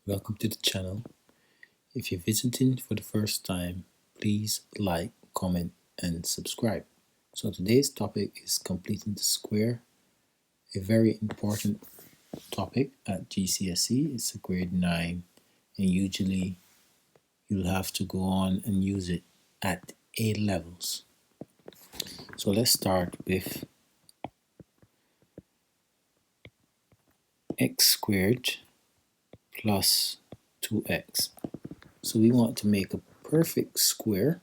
Welcome to the channel. If you're visiting for the first time, please like, comment, and subscribe. So today's topic is completing the square, a very important topic at GCSE. It's a grade 9, and usually you'll have to go on and use it at A levels. So let's start with x squared plus 2x. So we want to make a perfect square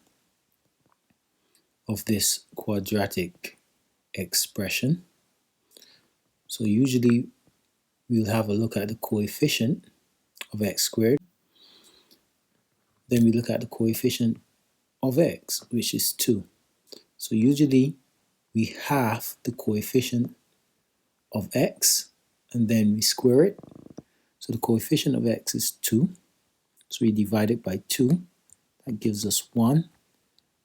of this quadratic expression. So usually we'll have a look at the coefficient of x squared. Then we look at the coefficient of x, which is 2. So usually we halve the coefficient of x and then we square it. So the coefficient of x is 2. So we divide it by 2. That gives us 1.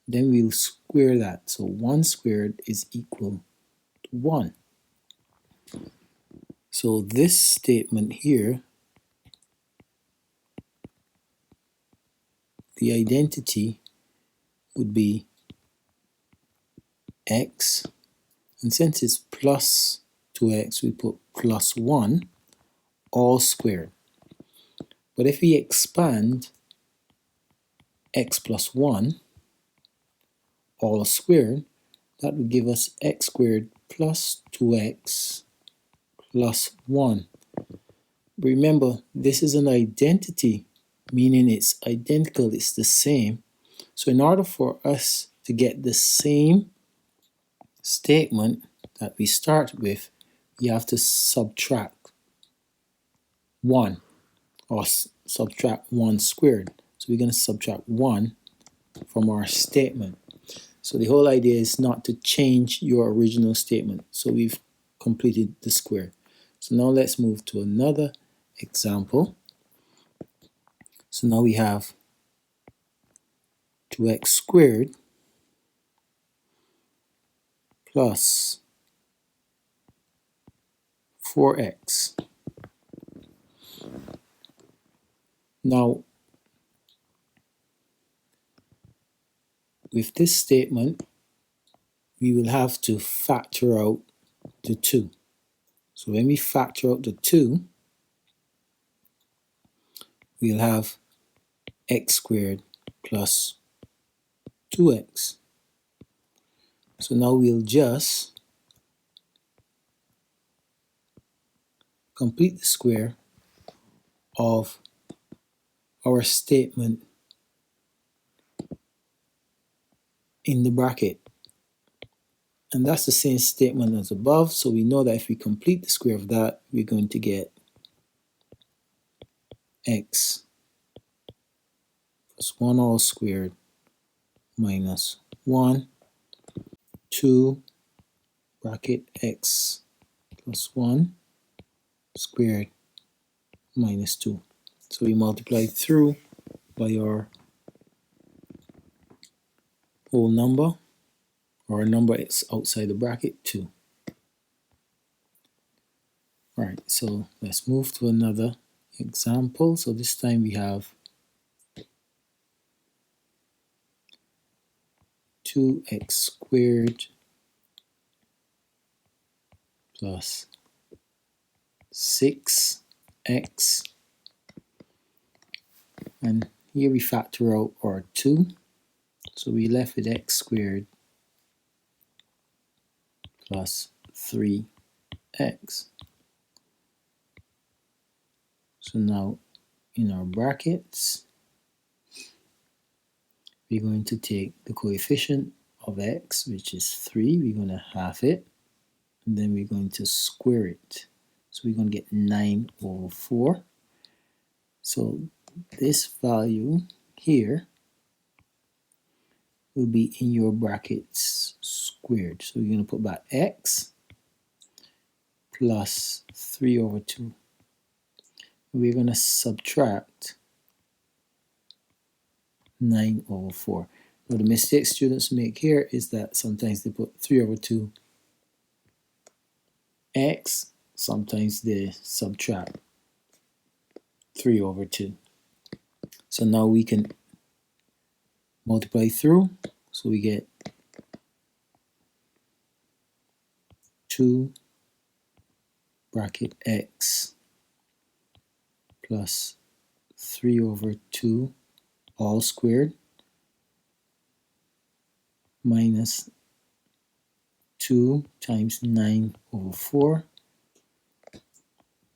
Then we'll square that. So 1 squared is equal to 1. So this statement here, the identity would be x, and since it's plus 2x, we put plus 1 all squared. But if we expand x plus 1 all squared, that would give us x squared plus 2x plus 1. Remember, this is an identity, meaning it's identical, it's the same. So in order for us to get the same statement that we start with, you have to subtract 1 or subtract 1 squared. So we're going to subtract 1 from our statement. So the whole idea is not to change your original statement. So we've completed the square. So now let's move to another example. So now we have 2x squared plus 4x. Now, with this statement, we will have to factor out the 2. So when we factor out the 2, we'll have x squared plus 2x. So now we'll just complete the square of our statement in the bracket. And that's the same statement as above, so we know that if we complete the square of that, we're going to get x plus 1 all squared minus 1, 2 bracket x plus 1 squared minus 2. So we multiply through by our whole number, or a number is outside the bracket, 2. Alright, so let's move to another example. So this time we have 2x squared plus 6x, and here we factor out our 2, so we left with x squared plus 3x. So now in our brackets, we're going to take the coefficient of x, which is 3, we're going to halve it, and then we're going to square it. So we're going to get 9 over 4. So this value here will be in your brackets squared. So you're going to put back x plus 3 over 2. We're going to subtract 9 over 4. Now the mistake students make here is that sometimes they put 3 over 2 x, sometimes they subtract 3 over 2. So now we can multiply through, so we get 2 bracket x plus 3 over 2 all squared minus 2 times 9 over 4.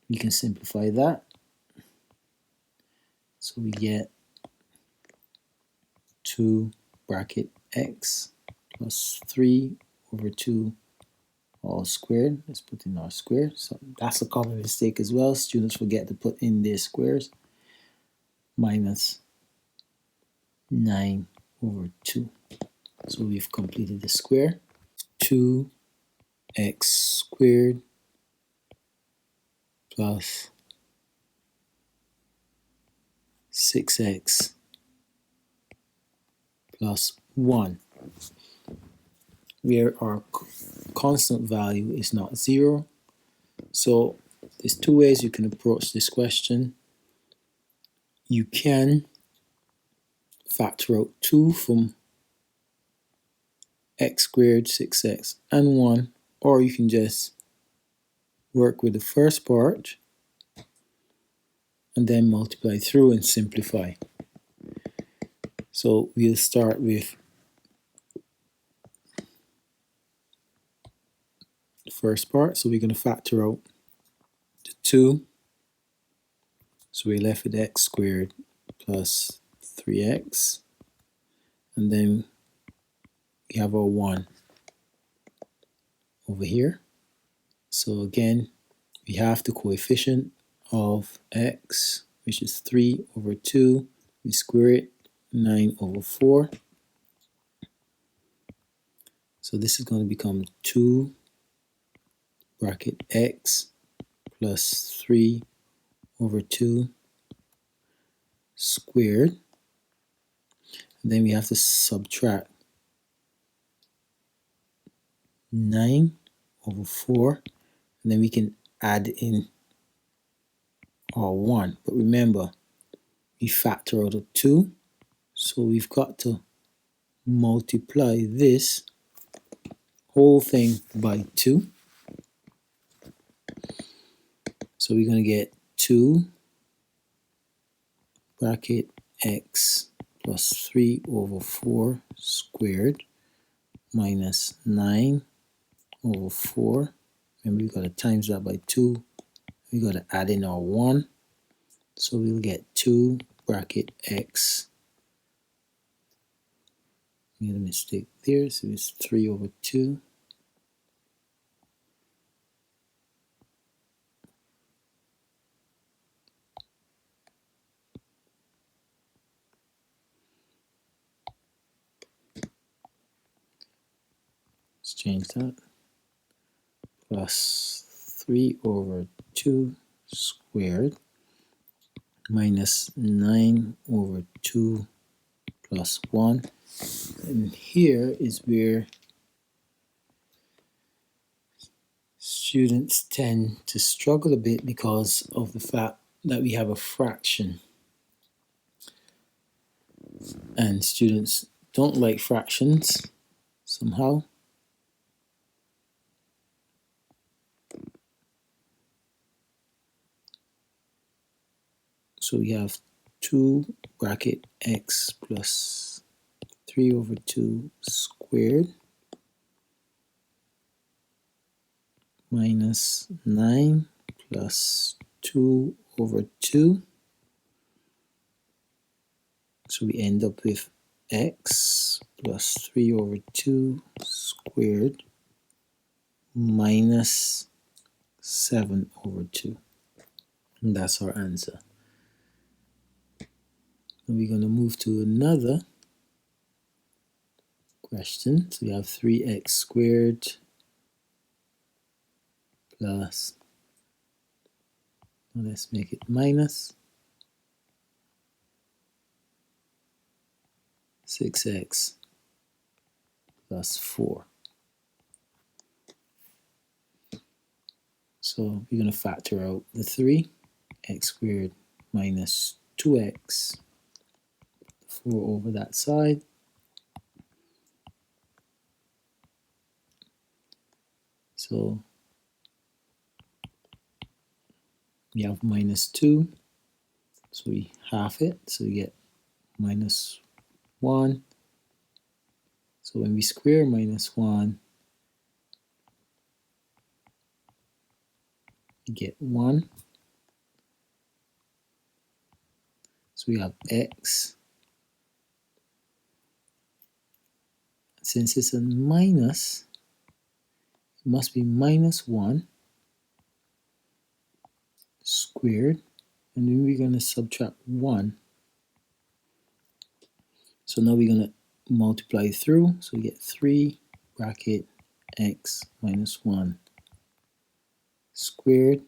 We can simplify that. So we get 2 bracket x plus 3 over 2 all squared. Let's put in our square. So that's a common mistake as well. Students forget to put in their squares. Minus 9 over 2. So we've completed the square. 2x squared plus 6x plus 1, where our constant value is not 0. So there's two ways you can approach this question. You can factor out 2 from x squared, 6x, and 1, or you can just work with the first part and then multiply through and simplify. So we'll start with the first part. So we're going to factor out the 2. So we're left with x squared plus 3x. And then we have our 1 over here. So again, we have the coefficient of x, which is 3 over 2. We square it, 9 over 4. So this is going to become 2 bracket x plus 3 over 2 squared. And then we have to subtract 9 over 4. And then we can add in our 1. But remember, we factor out a 2. So we've got to multiply this whole thing by 2. So we're going to get 2 bracket x plus 3 over 4 squared minus 9 over 4. Remember, we've got to times that by 2. We've got to add in our 1. So we'll get 2 bracket x. Made a mistake there, so it's 3 over 2. Let's change that. Plus 3 over 2 squared minus 9 over 2 plus 1. And here is where students tend to struggle a bit because of the fact that we have a fraction. And students don't like fractions somehow. So we have 2 bracket x plus 3 over 2 squared minus 9 plus 2 over 2. So we end up with x plus 3 over 2 squared minus 7 over 2. And that's our answer. And we're going to move to another question. So we have 3x squared plus, well, let's make it minus 6x plus 4. So we're going to factor out the 3, x squared minus 2x, 4 over that side. So we have minus 2, so we half it, so we get minus 1. So when we square minus 1, we get 1. So we have x. Since it's a minus, it must be minus 1 squared, and then we're going to subtract 1. So now we're going to multiply through, so we get 3 bracket x minus 1 squared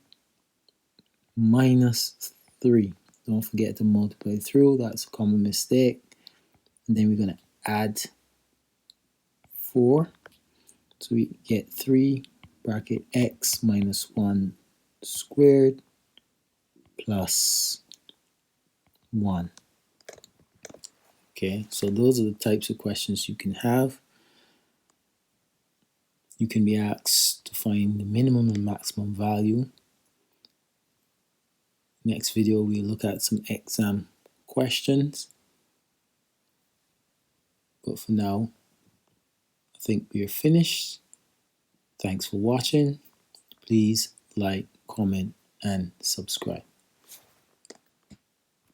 minus 3. Don't forget to multiply through, that's a common mistake. And then we're going to add 4. So we get 3 bracket x minus 1 squared plus 1. Okay, so those are the types of questions you can have. You can be asked to find the minimum and maximum value. Next video, we'll look at some exam questions. But for now, I think we are finished. Thanks for watching. Please like, comment, and subscribe.